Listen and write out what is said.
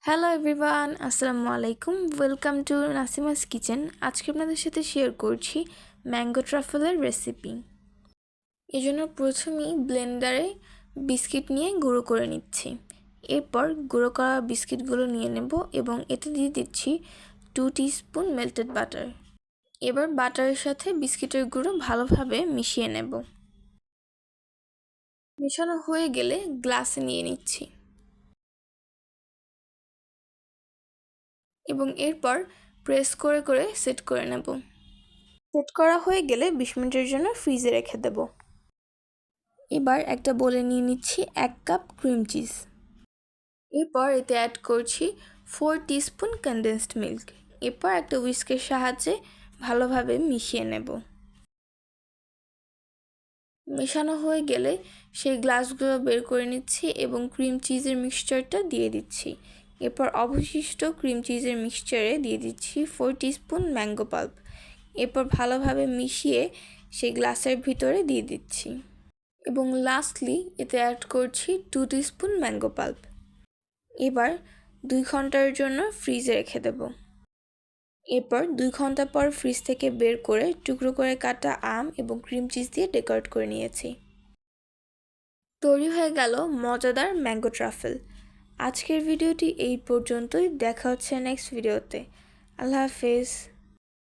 Hello everyone, আসসালামু আলাইকুম। Welcome to Nasima's kitchen. আজকে আপনাদের সাথে শেয়ার করছি ম্যাঙ্গো ট্রাফেলের রেসিপি। এজন্য প্রথমেই ব্লেন্ডারে বিস্কিট নিয়ে গুঁড়ো করে নিচ্ছি। এরপর গুঁড়ো করা বিস্কিটগুলো নিয়ে নেব এবং এতে দিয়ে দিচ্ছি 2 টিস্পুন মেল্টেড বাটার। এবার বাটারের সাথে বিস্কিটের গুঁড়ো ভালোভাবে মিশিয়ে নেব। মেশানো হয়ে গেলে গ্লাসে নিয়ে নিচ্ছি এবং এরপর প্রেস করে করে সেট করে নেব। সেট করা হয়ে গেলে 20 মিনিটের জন্য ফ্রিজে রেখে দেব। এবার একটা বোলে নিয়ে নিচ্ছি 1 কাপ ক্রিম চিজ। এরপর এতে অ্যাড করছি 4 টিস্পুন কনডেন্সড মিল্ক। এরপর একটা হুইস্কের সাহায্যে ভালোভাবে মিশিয়ে নেব। মেশানো হয়ে গেলে সেই গ্লাসগুলো বের করে নিচ্ছি এবং ক্রিম চিজের মিক্সচারটা দিয়ে দিচ্ছি। এরপর অবশিষ্ট ক্রিম চিজের মিক্সচারে দিয়ে দিচ্ছি 4 টিস্পুন ম্যাঙ্গো পাল্প। এরপর ভালোভাবে মিশিয়ে সেই গ্লাসের ভিতরে দিয়ে দিচ্ছি এবং লাস্টলি এতে অ্যাড করছি 2 টিস্পুন ম্যাঙ্গো পাল্প। এবার 2 ঘন্টার জন্য ফ্রিজে রেখে দেব। এরপর 2 ঘন্টা পর ফ্রিজ থেকে বের করে টুকরো করে কাটা আম এবং ক্রিম চিজ দিয়ে ডেকোরেট করে নিয়েছি। তৈরি হয়ে গেল মজাদার ম্যাঙ্গো ট্রাফেল। আজকের ভিডিওটি এই পর্যন্তই। দেখা হচ্ছে নেক্সট ভিডিওতে। আল্লাহ হাফেজ।